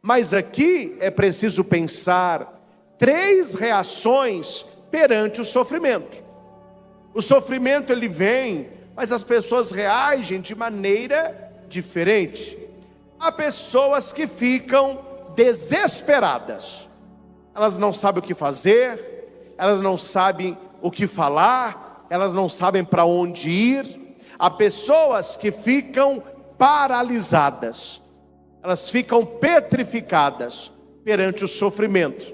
Mas aqui é preciso pensar 3 reações perante o sofrimento. O sofrimento ele vem, mas as pessoas reagem de maneira diferente. Há pessoas que ficam desesperadas. Elas não sabem o que fazer, elas não sabem o que falar, elas não sabem para onde ir. Há pessoas que ficam paralisadas. Elas ficam petrificadas perante o sofrimento.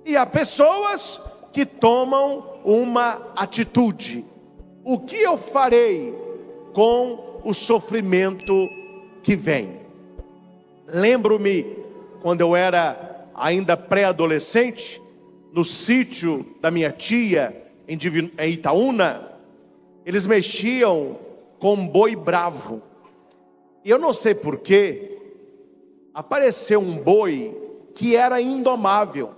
E há pessoas que tomam uma atitude. O que eu farei com o sofrimento que vem? Lembro-me, quando eu era ainda pré-adolescente, no sítio da minha tia, em Itaúna, eles mexiam com um boi bravo. E eu não sei porquê, apareceu um boi que era indomável.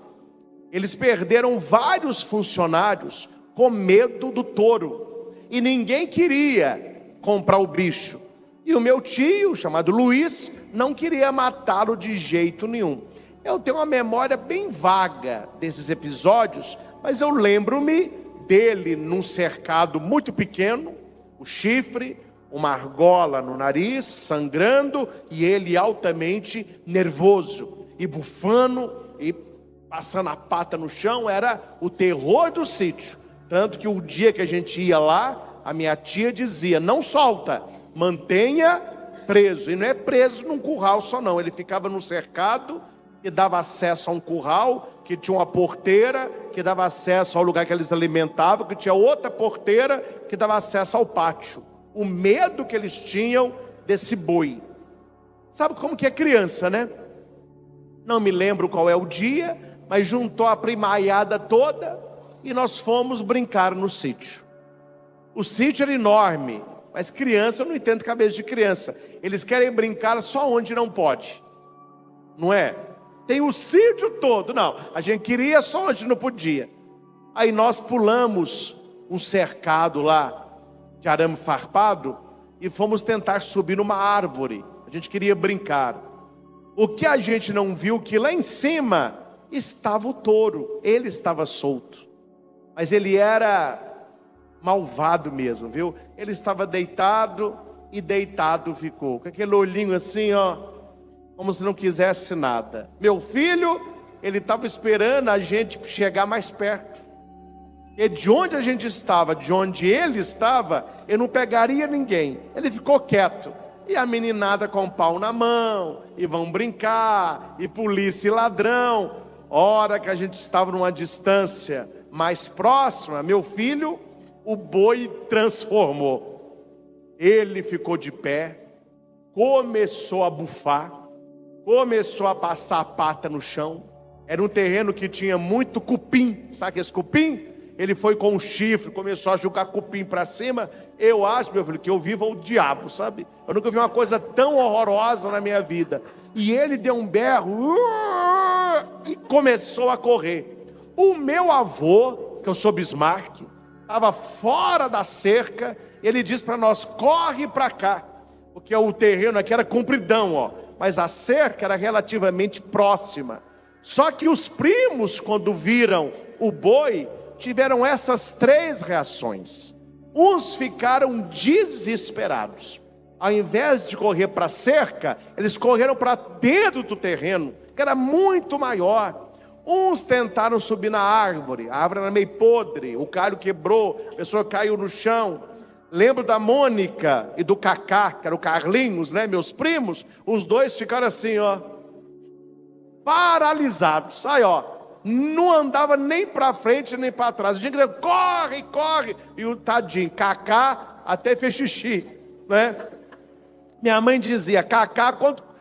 Eles perderam vários funcionários com medo do touro. E ninguém queria comprar o bicho. E o meu tio, chamado Luiz, não queria matá-lo de jeito nenhum. Eu tenho uma memória bem vaga desses episódios, mas eu lembro-me dele num cercado muito pequeno, o chifre, uma argola no nariz, sangrando, e ele altamente nervoso, e bufando, e passando a pata no chão. Era o terror do sítio. Tanto que o dia que a gente ia lá, a minha tia dizia: não solta, mantenha preso. E não é preso num curral só não, ele ficava no cercado, que dava acesso a um curral, que tinha uma porteira, que dava acesso ao lugar que eles alimentavam, que tinha outra porteira, que dava acesso ao pátio. O medo que eles tinham desse boi. Sabe como que é criança, né? Não me lembro qual é o dia, mas juntou a primaiada toda e nós fomos brincar no sítio. O sítio era enorme, mas criança, eu não entendo cabeça de criança. Eles querem brincar só onde não pode, não é? Tem o sítio todo, não. A gente queria só onde não podia. Aí nós pulamos um cercado lá de arame farpado e fomos tentar subir numa árvore. A gente queria brincar. O que a gente não viu, que lá em cima estava o touro. Ele estava solto, mas ele era malvado mesmo, viu? Ele estava deitado e deitado ficou, com aquele olhinho assim, ó, como se não quisesse nada. Meu filho, ele estava esperando a gente chegar mais perto. E de onde a gente estava, de onde ele estava, ele não pegaria ninguém. Ele ficou quieto. E a meninada com o pau na mão, e vão brincar, e polícia e ladrão. Hora que a gente estava numa distância mais próxima, meu filho, o boi transformou. Ele ficou de pé, começou a bufar, começou a passar a pata no chão. Era um terreno que tinha muito cupim, sabe esse cupim? Ele foi com um chifre, começou a jogar cupim para cima. Eu acho, meu filho, que eu vivo o diabo, sabe? Eu nunca vi uma coisa tão horrorosa na minha vida. E ele deu um berro e começou a correr. O meu avô, que eu sou Bismarck, estava fora da cerca. Ele disse para nós: corre para cá, porque o terreno aqui era compridão, ó, mas a cerca era relativamente próxima. Só que os primos, quando viram o boi, tiveram essas 3 reações. Uns ficaram desesperados. Ao invés de correr para a cerca, eles correram para dentro do terreno, que era muito maior. Uns tentaram subir na árvore, a árvore era meio podre, o galho quebrou, a pessoa caiu no chão. Lembro da Mônica e do Cacá, que era o Carlinhos, né, meus primos. Os dois ficaram assim, ó, paralisados. Aí, ó, não andava nem para frente nem para trás. A gente dizia: corre, corre. E o tadinho, Cacá até fez xixi, né? Minha mãe dizia: Cacá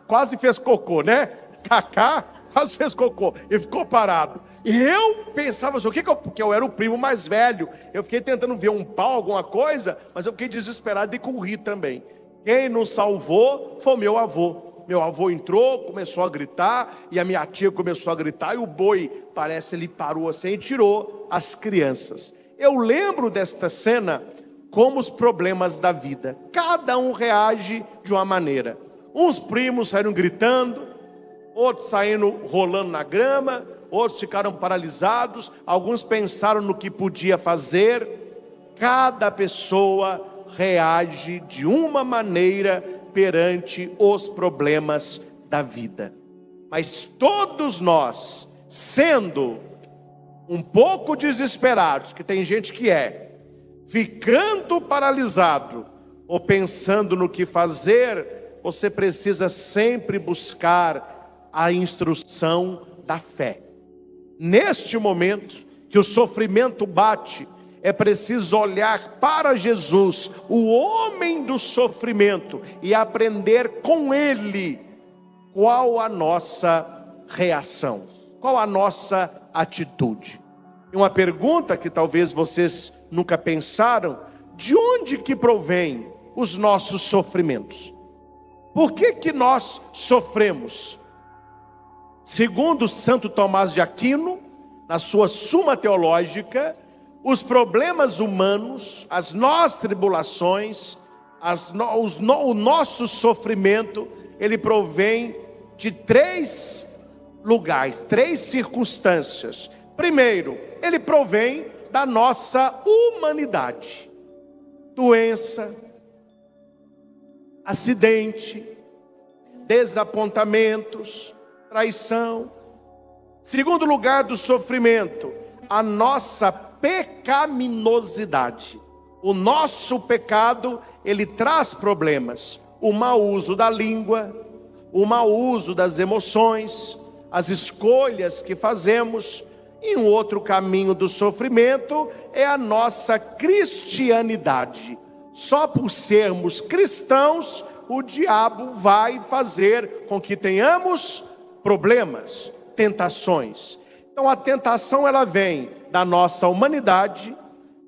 quase fez cocô, né? Cacá quase fez cocô e ficou parado. E eu pensava assim, porque eu era o primo mais velho. Eu fiquei tentando ver um pau, alguma coisa, mas eu fiquei desesperado e corri também. Quem nos salvou foi o meu avô. Meu avô entrou, começou a gritar, e a minha tia começou a gritar, e o boi, parece, ele parou assim e tirou as crianças. Eu lembro desta cena como os problemas da vida. Cada um reage de uma maneira. Uns primos saíram gritando, outros saíram rolando na grama, outros ficaram paralisados, alguns pensaram no que podia fazer. Cada pessoa reage de uma maneira perante os problemas da vida. Mas todos nós, sendo um pouco desesperados, que tem gente que ficando paralisado ou pensando no que fazer, você precisa sempre buscar a instrução da fé. Neste momento que o sofrimento bate, é preciso olhar para Jesus, o homem do sofrimento, e aprender com ele qual a nossa reação, qual a nossa atitude. E uma pergunta que talvez vocês nunca pensaram: de onde que provém os nossos sofrimentos? Por que nós sofremos? Segundo Santo Tomás de Aquino, na sua Suma Teológica, os problemas humanos, as nossas tribulações, o nosso sofrimento, ele provém de 3 lugares, 3 circunstâncias. Primeiro, ele provém da nossa humanidade. Doença, acidente, desapontamentos, traição. Segundo lugar do sofrimento, a nossa pecaminosidade. O nosso pecado, ele traz problemas. O mau uso da língua, o mau uso das emoções, as escolhas que fazemos. E um outro caminho do sofrimento é a nossa cristianidade. Só por sermos cristãos, o diabo vai fazer com que tenhamos problemas, tentações. Então a tentação, ela vem da nossa humanidade,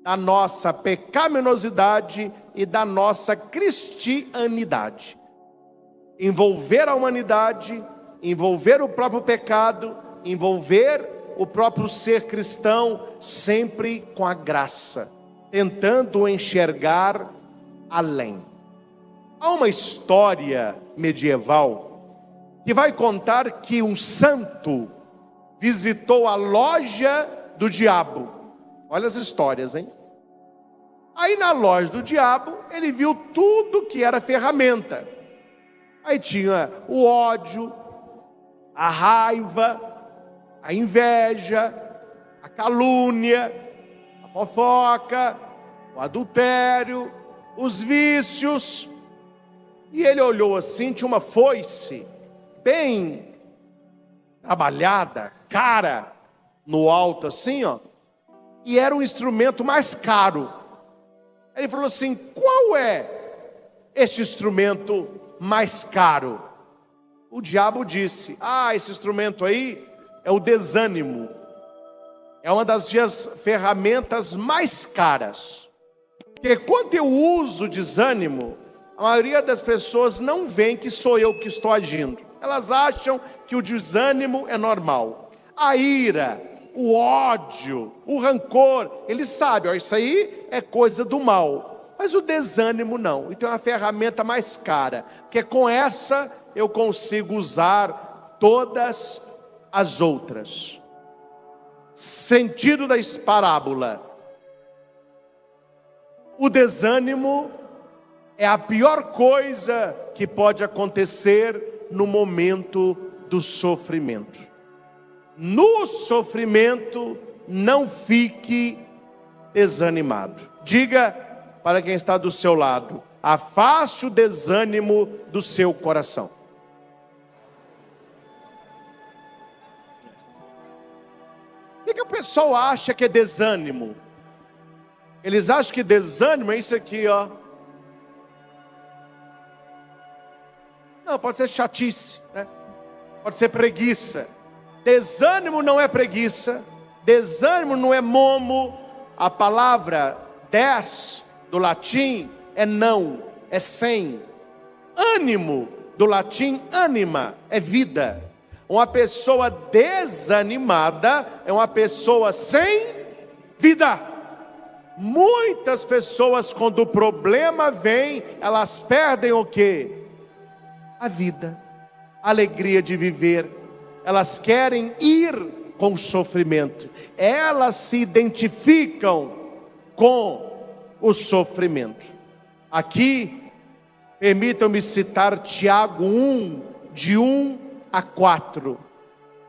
da nossa pecaminosidade e da nossa cristianidade. Envolver a humanidade, envolver o próprio pecado, envolver o próprio ser cristão, sempre com a graça, tentando enxergar além. Há uma história medieval que vai contar que um santo visitou a loja do diabo. Olha as histórias, hein? Aí na loja do diabo, ele viu tudo que era ferramenta. Aí tinha o ódio, a raiva, a inveja, a calúnia, a fofoca, o adultério, os vícios. E ele olhou assim, tinha uma foice bem trabalhada, cara, no alto assim, ó. E era um instrumento mais caro. Ele falou assim: qual é este instrumento mais caro? O diabo disse: esse instrumento aí é o desânimo. É uma das ferramentas mais caras. Porque quando eu uso desânimo, a maioria das pessoas não vê que sou eu que estou agindo. Elas acham que o desânimo é normal. A ira, o ódio, o rancor, eles sabem, isso aí é coisa do mal. Mas o desânimo não. Então é uma ferramenta mais cara, porque com essa eu consigo usar todas as outras. Sentido da parábola: o desânimo é a pior coisa que pode acontecer no momento do sofrimento. No sofrimento, não fique desanimado. Diga para quem está do seu lado: afaste o desânimo do seu coração. O que o pessoal acha que é desânimo? Eles acham que desânimo é isso aqui, ó. Não, pode ser chatice, né? Pode ser preguiça. Desânimo não é preguiça. Desânimo não é momo. A palavra des do latim é não, é sem. Ânimo do latim anima, é vida. Uma pessoa desanimada é uma pessoa sem vida. Muitas pessoas, quando o problema vem, elas perdem o quê? a vida, a alegria de viver. Elas querem ir com o sofrimento. Elas se identificam com o sofrimento. Aqui, permitam-me citar Tiago 1, de 1 a 4.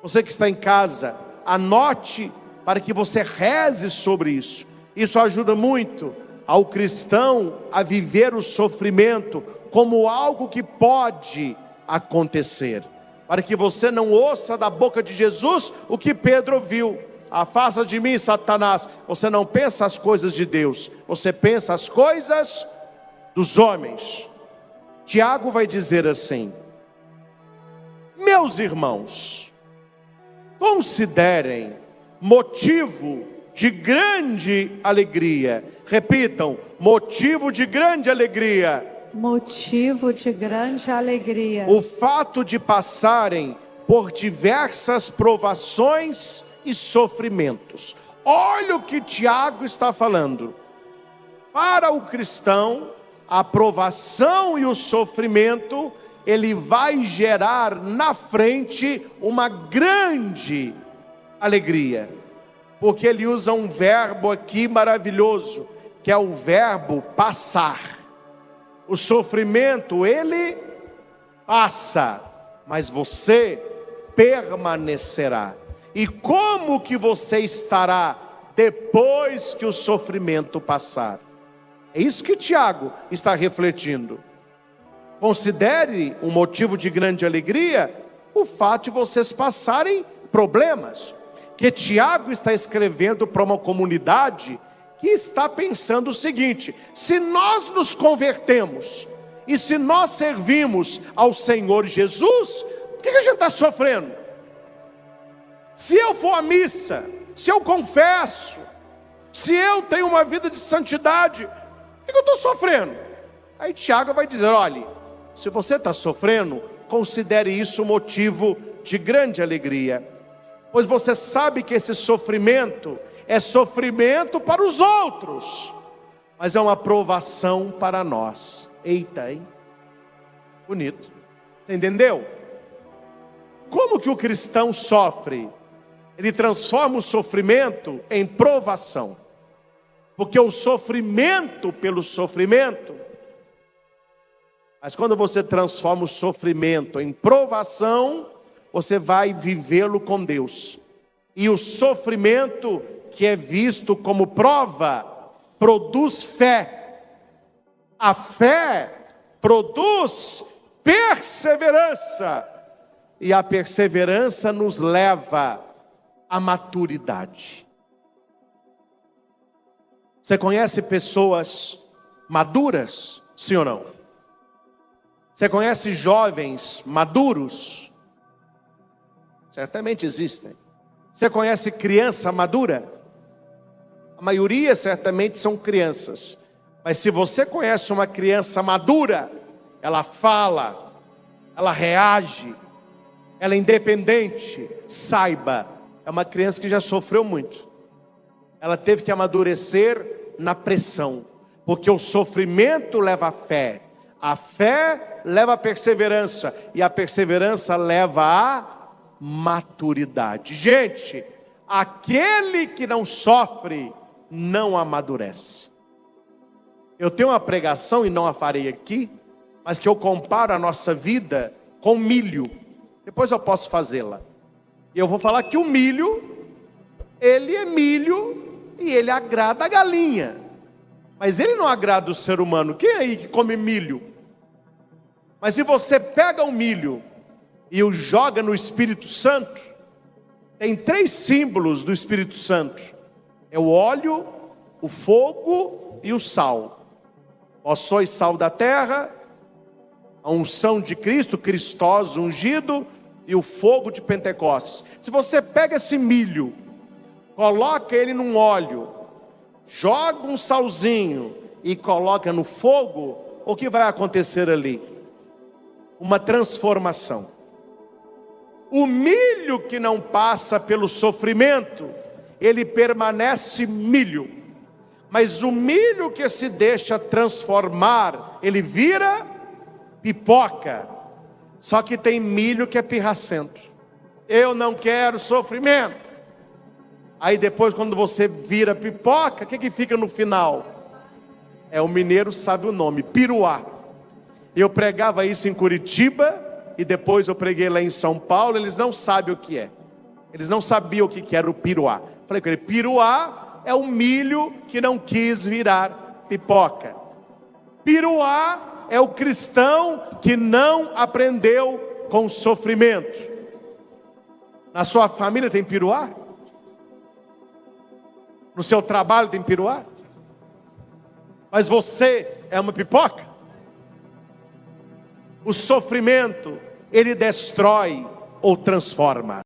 Você que está em casa, anote para que você reze sobre isso. Isso ajuda muito ao cristão a viver o sofrimento como algo que pode acontecer, para que você não ouça da boca de Jesus o que Pedro ouviu: afasta de mim, Satanás. Você não pensa as coisas de Deus, você pensa as coisas dos homens. Tiago vai dizer assim: meus irmãos, considerem motivo de grande alegria. Repitam: motivo de grande alegria. Motivo de grande alegria. O fato de passarem por diversas provações e sofrimentos. Olha o que Tiago está falando. Para o cristão, a provação e o sofrimento, ele vai gerar na frente uma grande alegria. Porque ele usa um verbo aqui maravilhoso, que é o verbo passar. O sofrimento, ele passa, mas você permanecerá. E como que você estará depois que o sofrimento passar? É isso que Tiago está refletindo. Considere um motivo de grande alegria o fato de vocês passarem problemas. Que Tiago está escrevendo para uma comunidade que está pensando o seguinte: se nós nos convertemos e se nós servimos ao Senhor Jesus, por que a gente está sofrendo? Se eu for à missa, se eu confesso, se eu tenho uma vida de santidade, por que eu estou sofrendo? Aí Tiago vai dizer: olhe, se você está sofrendo, considere isso motivo de grande alegria, pois você sabe que esse sofrimento é sofrimento para os outros, mas é uma provação para nós. Eita, hein? Bonito. Você entendeu? Como que o cristão sofre? Ele transforma o sofrimento em provação. Porque o sofrimento pelo sofrimento. Mas quando você transforma o sofrimento em provação, você vai vivê-lo com Deus. E o sofrimento que é visto como prova, produz fé. A fé produz perseverança. E a perseverança nos leva à maturidade. Você conhece pessoas maduras? Sim ou não? Você conhece jovens maduros? Certamente existem. Você conhece criança madura? A maioria certamente são crianças. Mas se você conhece uma criança madura, ela fala, ela reage, ela é independente, saiba, é uma criança que já sofreu muito. Ela teve que amadurecer na pressão, porque o sofrimento leva à fé, a fé leva à perseverança, e a perseverança leva à maturidade. Gente, aquele que não sofre, não amadurece. Eu tenho uma pregação, e não a farei aqui, mas que eu comparo a nossa vida com milho. Depois eu posso fazê-la. E eu vou falar que o milho, ele é milho e ele agrada a galinha. Mas ele não agrada o ser humano. Quem é aí que come milho? Mas se você pega o milho e o joga no Espírito Santo, tem 3 símbolos do Espírito Santo. É o óleo, o fogo e o sal. Vós sois sal da terra, a unção de Cristo, Cristós ungido, e o fogo de Pentecostes. Se você pega esse milho, coloca ele num óleo, joga um salzinho e coloca no fogo, o que vai acontecer ali? Uma transformação. O milho que não passa pelo sofrimento, ele permanece milho. Mas o milho que se deixa transformar, ele vira pipoca. Só que tem milho que é pirracento. Eu não quero sofrimento. Aí depois, quando você vira pipoca, o que fica no final? O mineiro sabe o nome, piruá. Eu pregava isso em Curitiba, e depois eu preguei lá em São Paulo. Eles não sabem o que é. Eles não sabiam o que era o piruá. Falei com ele, piruá é o milho que não quis virar pipoca. Piruá é o cristão que não aprendeu com sofrimento. Na sua família tem piruá? No seu trabalho tem piruá? Mas você é uma pipoca? O sofrimento, ele destrói ou transforma.